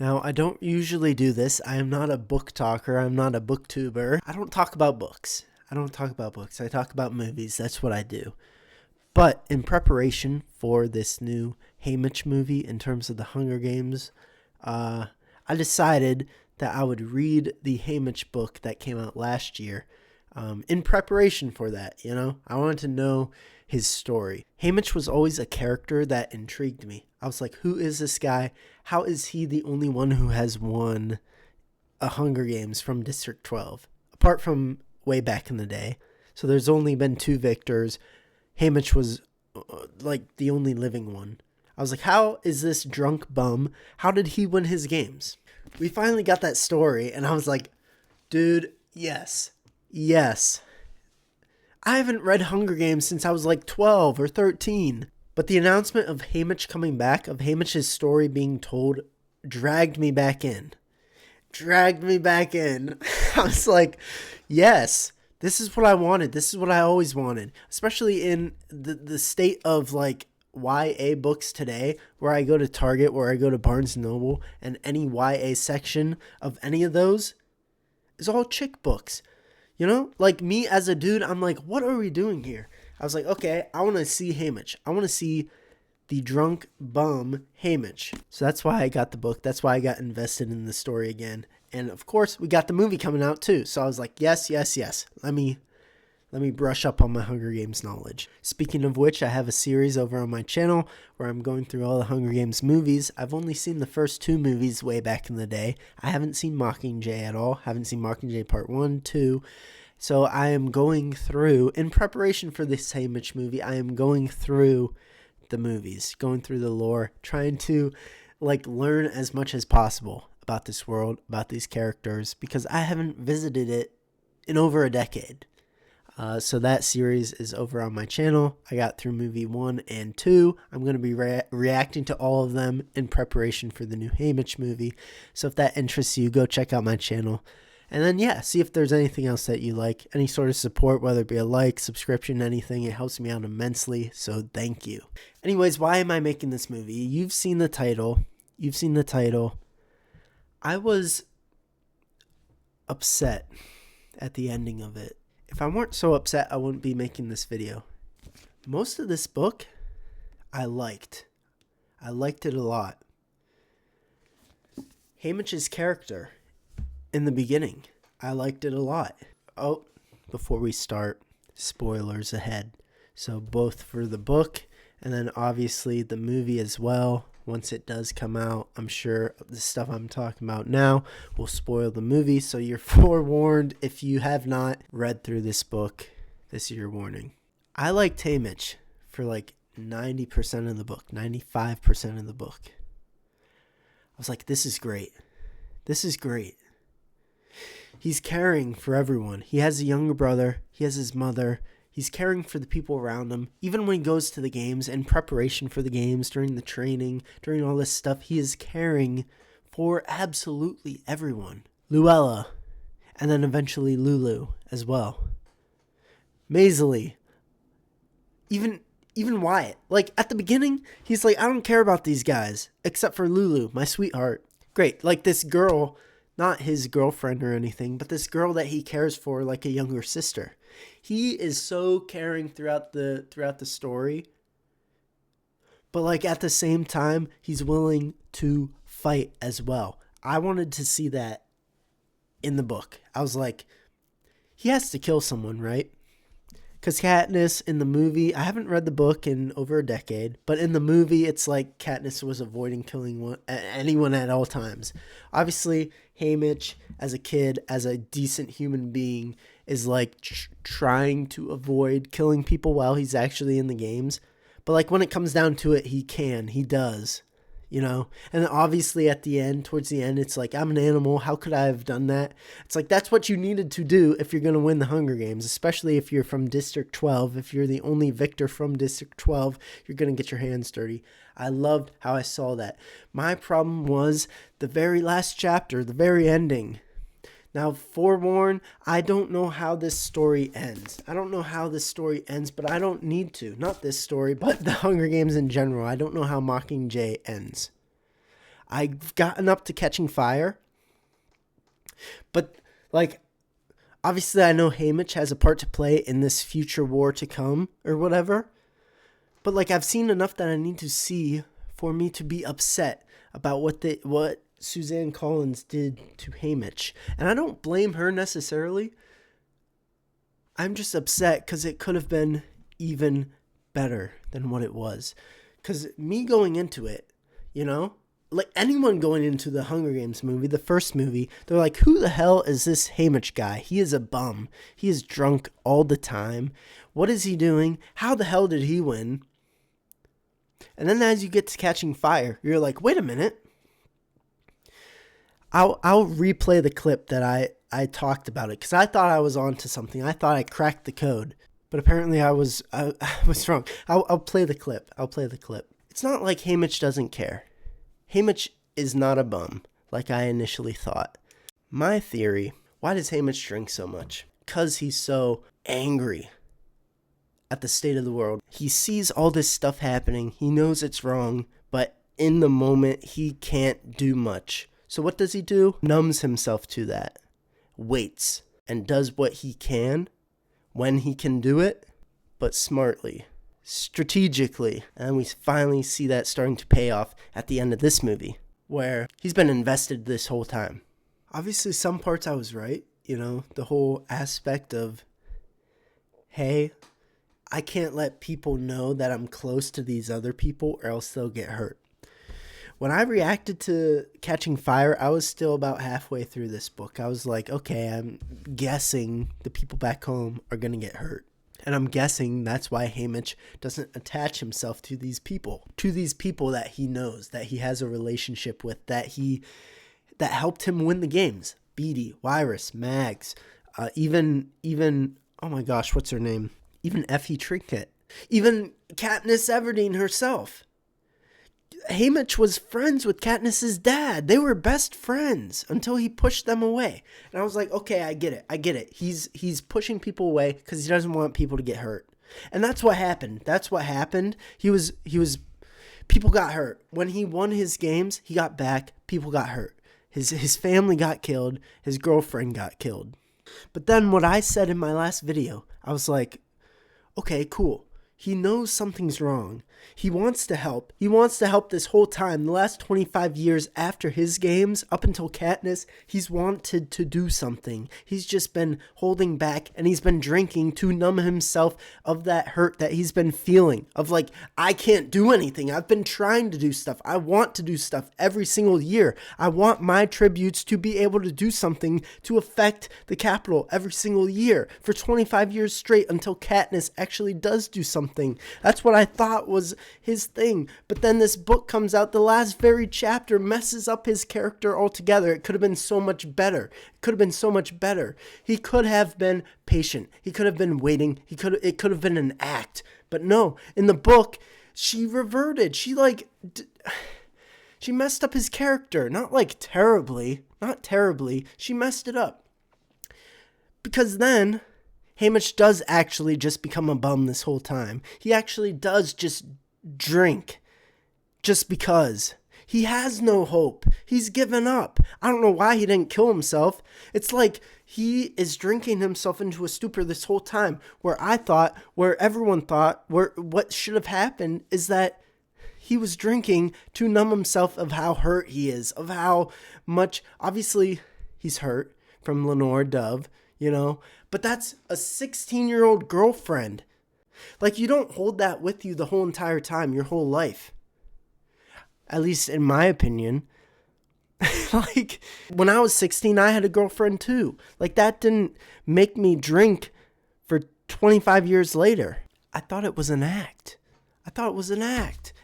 Now, I don't usually do this. I am not a book talker. I'm not a booktuber. I don't talk about books. I don't talk about books. I talk about movies. That's what I do. But in preparation for this new Haymitch movie, in terms of the Hunger Games, I decided that I would read the Haymitch book that came out last year. In preparation for that, I wanted to know his story. Haymitch was always a character that intrigued me. I was like, who is this guy? How is he the only one who has won a Hunger Games from District 12? Apart from way back in the day. So there's only been 2 victors. Haymitch was like the only living one. I was like, how is this drunk bum? How did he win his games? We finally got that story, and I was like, dude, yes. Yes. I haven't read Hunger Games since I was like 12 or 13. But the announcement of Haymitch coming back, of Haymitch's story being told, dragged me back in. I was like, yes, this is what I wanted. This is what I always wanted. Especially in the state of like YA books today, where I go to Target, where I go to Barnes & Noble, and any YA section of any of those is all chick books. Like me as a dude, I'm like, what are we doing here? I was like, okay, I want to see Haymitch. I want to see the drunk bum Haymitch. So that's why I got the book. That's why I got invested in the story again. And of course, we got the movie coming out too. So I was like, yes. Let me brush up on my Hunger Games knowledge. Speaking of which, I have a series over on my channel where I'm going through all the Hunger Games movies. I've only seen the first 2 movies way back in the day. I haven't seen Mockingjay at all. Haven't seen Mockingjay Part 1, 2. So I am going through, in preparation for this Haymitch movie, I am going through the movies, going through the lore, trying to learn as much as possible about this world, about these characters, because I haven't visited it in over a decade. So that series is over on my channel. I got through movie 1 and 2. I'm going to be reacting to all of them in preparation for the new Haymitch movie. So if that interests you, go check out my channel. And then, see if there's anything else that you like. Any sort of support, whether it be a like, subscription, anything. It helps me out immensely, so thank you. Anyways, why am I making this movie? You've seen the title. I was upset at the ending of it. If I weren't so upset, I wouldn't be making this video. Most of this book, I liked. I liked it a lot. Haymitch's character in the beginning, I liked it a lot. Oh, before we start, spoilers ahead. So both for the book and then obviously the movie as well. Once it does come out, I'm sure the stuff I'm talking about now will spoil the movie. So you're forewarned if you have not read through this book. This is your warning. I liked Haymitch for 90% of the book, 95% of the book. I was like, this is great. He's caring for everyone. He has a younger brother. He has his mother. He's caring for the people around him. Even when he goes to the games, in preparation for the games, during the training, during all this stuff, he is caring for absolutely everyone. Luella, and then eventually Lulu as well. Maisley, even Wyatt. At the beginning, he's like, I don't care about these guys, except for Lulu, my sweetheart. Great, this girl, not his girlfriend or anything, but this girl that he cares for like a younger sister. He is so caring throughout the story. But at the same time, he's willing to fight as well. I wanted to see that in the book. I was like, he has to kill someone, right? Because Katniss in the movie, I haven't read the book in over a decade, but in the movie, it's like Katniss was avoiding killing anyone at all times. Obviously, Haymitch, as a kid, as a decent human being, is trying to avoid killing people while he's actually in the games. But when it comes down to it, he does. And then obviously at the end, towards the end, it's I'm an animal. How could I have done that? It's that's what you needed to do if you're going to win the Hunger Games, especially if you're from District 12. If you're the only victor from District 12, you're going to get your hands dirty. I loved how I saw that. My problem was the very last chapter, the very ending. Now, forewarn, I don't know how this story ends. But I don't need to. Not this story, but the Hunger Games in general. I don't know how Mockingjay ends. I've gotten up to Catching Fire, but like, obviously I know Haymitch has a part to play in this future war to come or whatever, but like, I've seen enough that I need to see for me to be upset about what Suzanne Collins did to Haymitch. And I don't blame her necessarily. I'm just upset because it could have been even better than what it was. Because me going into it, you know, like anyone going into the Hunger Games movie, the first movie, they're like, who the hell is this Haymitch guy? He is a bum. He is drunk all the time. What is he doing? How the hell did he win? And then as you get to Catching Fire, you're like, wait a minute. I'll replay the clip that I talked about it because I thought I was onto something. I thought I cracked the code, but apparently I was wrong. I'll play the clip. It's not like Haymitch doesn't care. Haymitch is not a bum like I initially thought. My theory, why does Haymitch drink so much? Because he's so angry at the state of the world. He sees all this stuff happening. He knows it's wrong, but in the moment, he can't do much. So what does he do? Numbs himself to that. Waits. And does what he can when he can do it, but smartly. Strategically. And we finally see that starting to pay off at the end of this movie, where he's been invested this whole time. Obviously, some parts I was right. You know, the whole aspect of, hey, I can't let people know that I'm close to these other people or else they'll get hurt. When I reacted to Catching Fire, I was still about halfway through this book. I was like, okay, I'm guessing the people back home are going to get hurt. And I'm guessing that's why Haymitch doesn't attach himself to these people that he knows, that he has a relationship with, that helped him win the games. Beatty, Wyrus, Mags, even, oh my gosh, what's her name? Even Effie Trinket, even Katniss Everdeen herself. Haymitch was friends with Katniss's dad. They were best friends until he pushed them away. And I was like, okay, I get it. He's pushing people away because he doesn't want people to get hurt. And that's what happened. He was people got hurt. When he won his games, he got back, people got hurt. His family got killed, his girlfriend got killed. But then what I said in my last video, I was like, okay, cool. He knows something's wrong. He wants to help. He wants to help this whole time. The last 25 years after his games, up until Katniss, he's wanted to do something. He's just been holding back, and he's been drinking to numb himself of that hurt that he's been feeling. Of like, I can't do anything. I've been trying to do stuff. I want to do stuff every single year. I want my tributes to be able to do something to affect the Capitol every single year for 25 years straight until Katniss actually does do something. That's what I thought was his thing. But then this book comes out, the last very chapter messes up his character altogether. It could have been so much better. He could have been patient. He could have been waiting. It could have been an act. But no, in the book, she reverted. She messed up his character. Not terribly. She messed it up. Because then Haymitch does actually just become a bum this whole time. He actually does just drink just because. He has no hope. He's given up. I don't know why he didn't kill himself. It's like he is drinking himself into a stupor this whole time, where everyone thought, what should have happened is that he was drinking to numb himself of how hurt he is, of how much, obviously he's hurt from Lenore Dove, you know, but that's a 16-year-old girlfriend. Like, you don't hold that with you the whole entire time, your whole life. At least in my opinion. Like, when I was 16, I had a girlfriend too. Like, that didn't make me drink for 25 years later. I thought it was an act.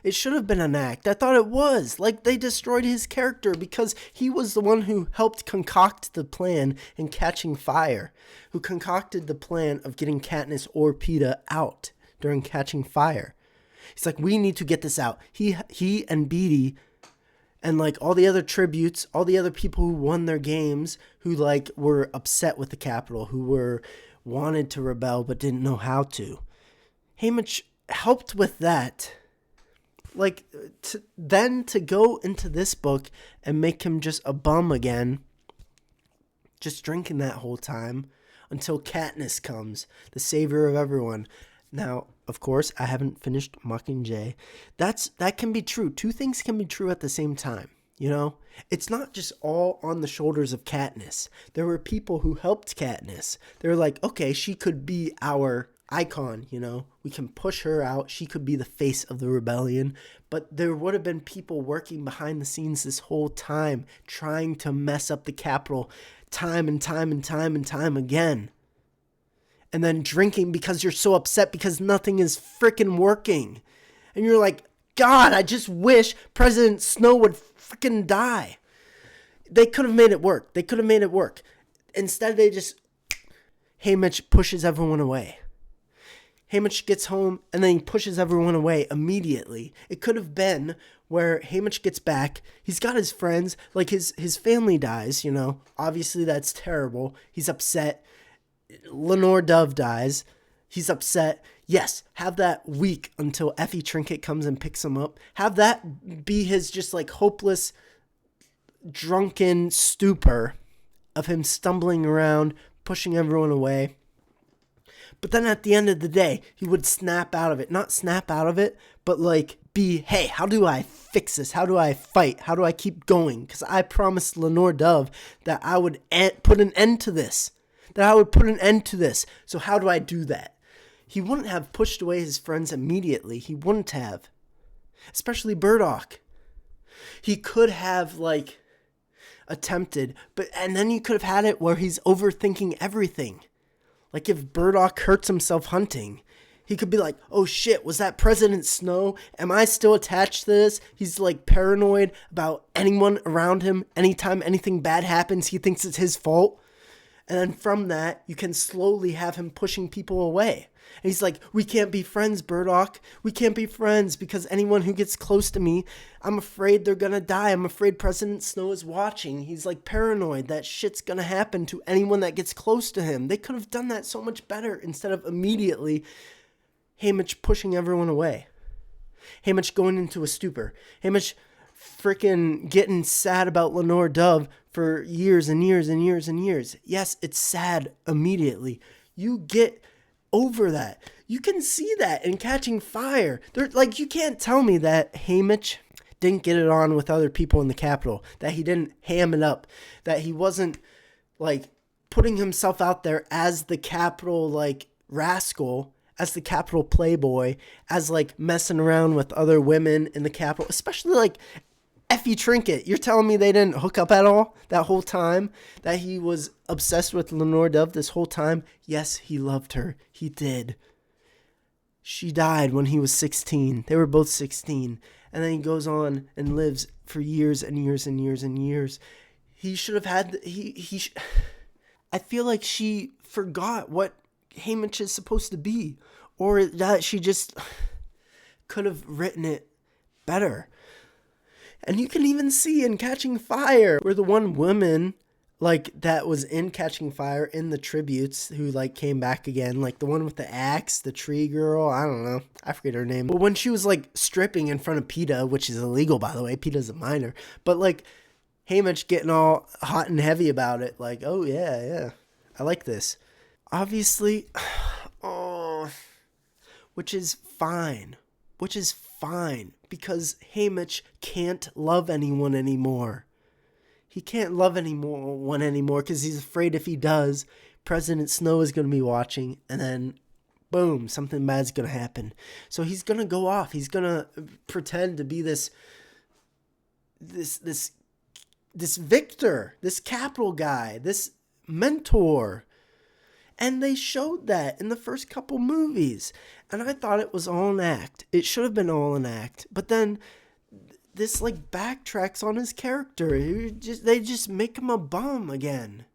It should have been an act. I thought it was. Like, they destroyed his character because he was the one who helped concoct the plan in Catching Fire. Who concocted the plan of getting Katniss or Peeta out during Catching Fire. He's like, we need to get this out. He and Beatty and like all the other tributes, all the other people who won their games, who like were upset with the Capitol, who wanted to rebel but didn't know how to. Haymitch helped with that. Like, then to go into this book and make him just a bum again, just drinking that whole time until Katniss comes, the savior of everyone. Now, of course, I haven't finished Mockingjay. That can be true. Two things can be true at the same time, you know? It's not just all on the shoulders of Katniss. There were people who helped Katniss. They were like, okay, she could be our icon, you know? We can push her out. She could be the face of the rebellion. But there would have been people working behind the scenes this whole time, trying to mess up the Capitol time and time and time and time again. And then drinking because you're so upset because nothing is freaking working. And you're like, God, I just wish President Snow would freaking die. They could have made it work. Instead, they just... Haymitch pushes everyone away. Haymitch gets home and then he pushes everyone away immediately. It could have been where Haymitch gets back. He's got his friends. Like his family dies, you know. Obviously, that's terrible. He's upset. Lenore Dove dies. He's upset. Yes, have that week until Effie Trinket comes and picks him up. Have that be his just like hopeless, drunken stupor of him stumbling around, pushing everyone away. But then at the end of the day, he would snap out of it. Not snap out of it, but like be, hey, how do I fix this? How do I fight? How do I keep going? Because I promised Lenore Dove that I would put an end to this. So how do I do that? He wouldn't have pushed away his friends immediately. He wouldn't have. Especially Burdock. He could have, like, attempted. And then you could have had it where he's overthinking everything. Like if Burdock hurts himself hunting, he could be like, oh shit, was that President Snow? Am I still attached to this? He's like paranoid about anyone around him. Anytime anything bad happens, he thinks it's his fault. And then from that, you can slowly have him pushing people away. And he's like, we can't be friends, Burdock. We can't be friends because anyone who gets close to me, I'm afraid they're going to die. I'm afraid President Snow is watching. He's like paranoid that shit's going to happen to anyone that gets close to him. They could have done that so much better instead of immediately Haymitch pushing everyone away. Haymitch going into a stupor. Haymitch freaking getting sad about Lenore Dove for years and years and years and years. Yes, it's sad immediately. You get over that. You can see that in Catching Fire. You can't tell me that Haymitch didn't get it on with other people in the Capitol, that he didn't ham it up, that he wasn't like putting himself out there as the Capitol like rascal, as the Capitol playboy, as like messing around with other women in the Capitol, especially like Effie Trinket. You're telling me they didn't hook up at all that whole time? That he was obsessed with Lenore Dove this whole time? Yes, he loved her. He did. She died when he was 16. They were both 16. And then he goes on and lives for years and years and years and years. He should have had... I feel like she forgot what Haymitch is supposed to be. Or that she just could have written it better. And you can even see in Catching Fire where the one woman like that was in Catching Fire in the tributes who like came back again, like the one with the axe, the tree girl, I don't know, I forget her name. But when she was like stripping in front of PETA, which is illegal by the way, PETA's a minor, but like Haymitch getting all hot and heavy about it, like, oh yeah, I like this. Obviously, which is fine. Because Haymitch can't love anyone anymore. He can't love anyone anymore because he's afraid if he does, President Snow is going to be watching and then, boom, something bad's going to happen. So he's going to go off. He's going to pretend to be this victor, this Capitol guy, this mentor. And they showed that in the first couple movies. And I thought it was all an act. It should have been all an act. But then this like backtracks on his character. They just make him a bum again.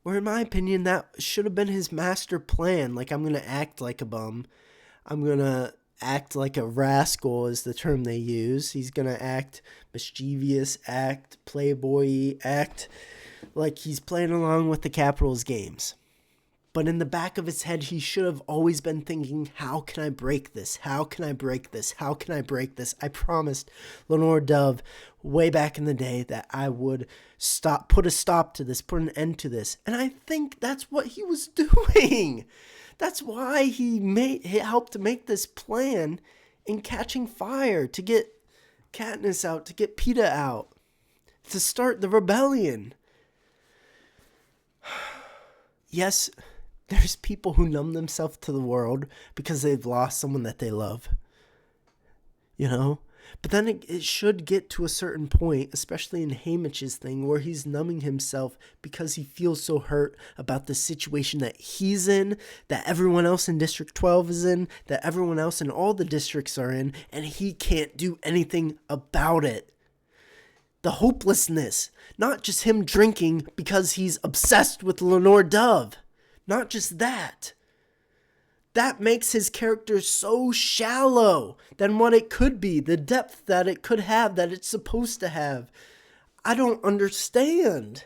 Or in my opinion, that should have been his master plan. Like, I'm going to act like a bum. I'm going to act like a rascal is the term they use. He's going to act mischievous, act playboy, act like he's playing along with the Capitol's games. But in the back of his head, he should have always been thinking, how can I break this? How can I break this? How can I break this? I promised Lenore Dove way back in the day that I would put a stop to this, put an end to this. And I think that's what he was doing. That's why he helped to make this plan in Catching Fire, to get Katniss out, to get Peeta out, to start the rebellion. Yes, there's people who numb themselves to the world because they've lost someone that they love. You know? But then it should get to a certain point, especially in Haymitch's thing, where he's numbing himself because he feels so hurt about the situation that he's in, that everyone else in District 12 is in, that everyone else in all the districts are in, and he can't do anything about it. The hopelessness, not just him drinking because he's obsessed with Lenore Dove. Not just that. That makes his character so shallow than what it could be, the depth that it could have, that it's supposed to have. I don't understand.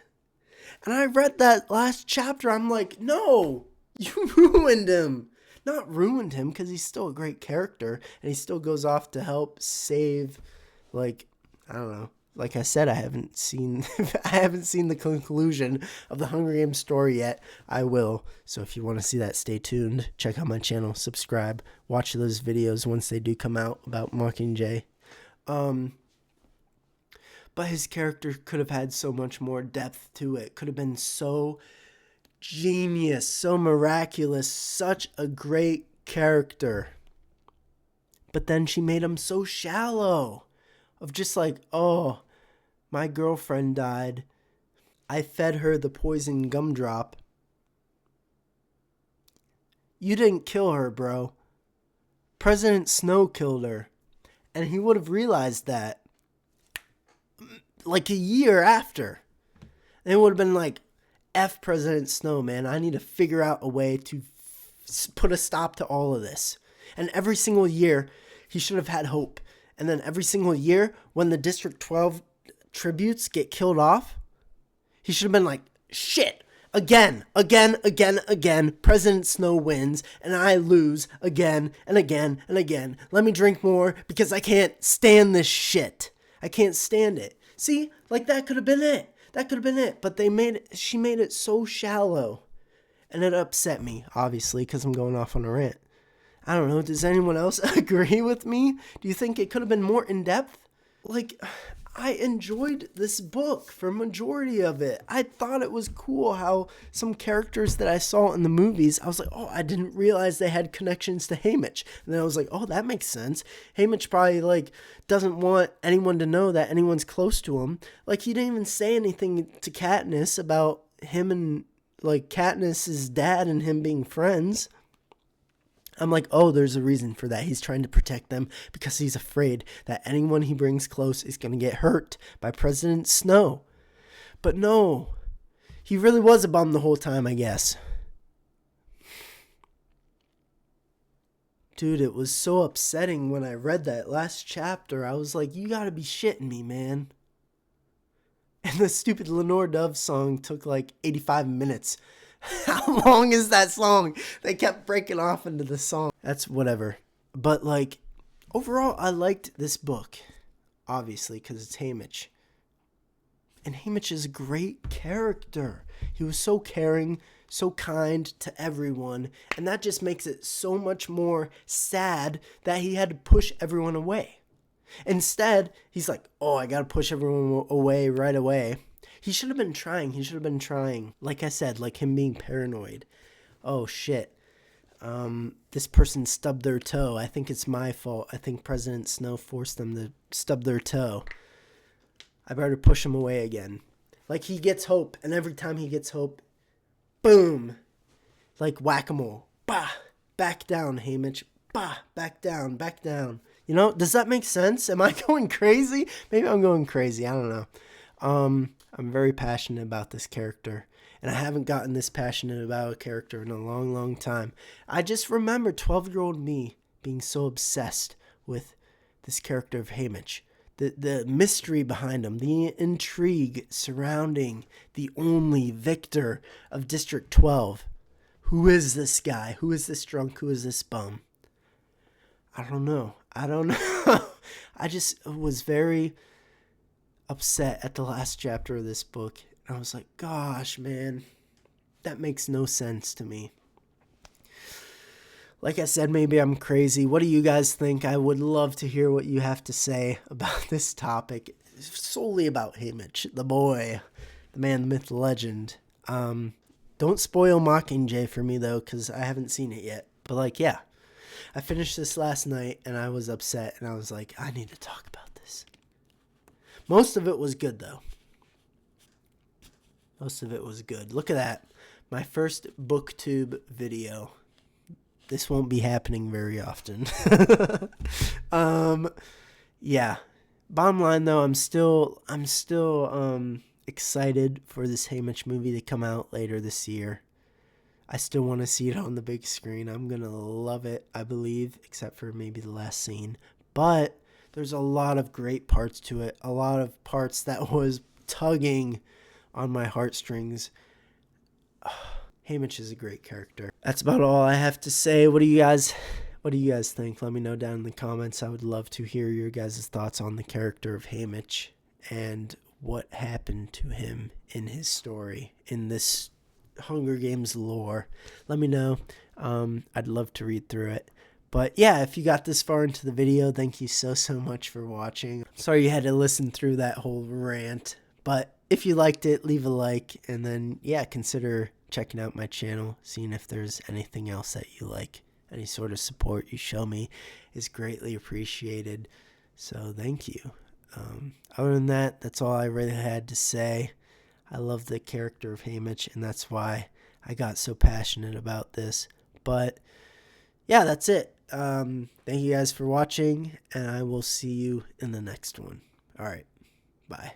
And I read that last chapter, I'm like, no, you ruined him. Not ruined him, because he's still a great character, and he still goes off to help save, I don't know. Like I said, I haven't seen the conclusion of the Hunger Games story yet. I will. So if you want to see that, stay tuned. Check out my channel, subscribe, watch those videos once they do come out about Mockingjay. But his character could have had so much more depth to it. Could have been so genius, so miraculous, such a great character. But then she made him so shallow. Of just like, oh, my girlfriend died. I fed her the poison gumdrop. You didn't kill her, bro. President Snow killed her. And he would have realized that like a year after. And it would have been like, F President Snow, man. I need to figure out a way to put a stop to all of this. And every single year, he should have had hope. And then every single year, when the District 12 tributes get killed off, he should have been like, shit, again, President Snow wins, and I lose again and again and again. Let me drink more, because I can't stand this shit. I can't stand it. See, like that could have been it. That could have been it. But she made it so shallow. And it upset me, obviously, because I'm going off on a rant. I don't know, does anyone else agree with me? Do you think it could have been more in-depth? I enjoyed this book for a majority of it. I thought it was cool how some characters that I saw in the movies, I was like, oh, I didn't realize they had connections to Haymitch. And then I was like, oh, that makes sense. Haymitch probably, doesn't want anyone to know that anyone's close to him. He didn't even say anything to Katniss about him and, Katniss's dad and him being friends. I'm like, oh, there's a reason for that. He's trying to protect them because he's afraid that anyone he brings close is going to get hurt by President Snow. But no, he really was a bum the whole time, I guess. Dude, it was so upsetting when I read that last chapter. I was like, you gotta be shitting me, man. And the stupid Lenore Dove song took 85 minutes. How long is that song? They kept breaking off into the song. That's whatever. But overall, I liked this book. Obviously, because it's Haymitch. And Haymitch is a great character. He was so caring, so kind to everyone. And that just makes it so much more sad that he had to push everyone away. Instead, he's like, oh, I gotta push everyone away right away. He should have been trying. Like I said, him being paranoid. Oh, shit. This person stubbed their toe. I think it's my fault. I think President Snow forced them to stub their toe. I better push him away again. He gets hope, and every time he gets hope, boom. Whack-a-mole. Bah! Back down, Haymitch. Bah! Back down. Does that make sense? Am I going crazy? Maybe I'm going crazy. I don't know. I'm very passionate about this character, and I haven't gotten this passionate about a character in a long, long time. I just remember 12-year-old me being so obsessed with this character of Haymitch. The mystery behind him, the intrigue surrounding the only victor of District 12, who is this guy? Who is this drunk? Who is this bum? I don't know. I just was very upset at the last chapter of this book. I was like, gosh, man, that makes no sense to me. Like I said, maybe I'm crazy. What do you guys think? I would love to hear what you have to say about this topic. Solely about Haymitch, the boy, the man, the myth, the legend. Don't spoil Mockingjay for me, though, because I haven't seen it yet. But, like, yeah. I finished this last night, and I was upset, and I was like, I need to talk about this. Most of it was good, though. Most of it was good. Look at that. My first BookTube video. This won't be happening very often. Yeah. Bottom line, though, I'm still excited for this Haymitch movie to come out later this year. I still want to see it on the big screen. I'm going to love it, I believe, except for maybe the last scene. But there's a lot of great parts to it. A lot of parts that was tugging on my heartstrings. Haymitch is a great character. That's about all I have to say. What do you guys think? Let me know down in the comments. I would love to hear your guys' thoughts on the character of Haymitch and what happened to him in his story, in this Hunger Games lore. Let me know. I'd love to read through it. But yeah, if you got this far into the video, thank you so much for watching. Sorry you had to listen through that whole rant, but if you liked it, leave a like, and then yeah, consider checking out my channel, seeing if there's anything else that you like. Any sort of support you show me is greatly appreciated. So thank you. Other than that, that's all I really had to say. I love the character of Haymitch, and that's why I got so passionate about this. But yeah, that's it. Thank you guys for watching, and I will see you in the next one. All right. Bye.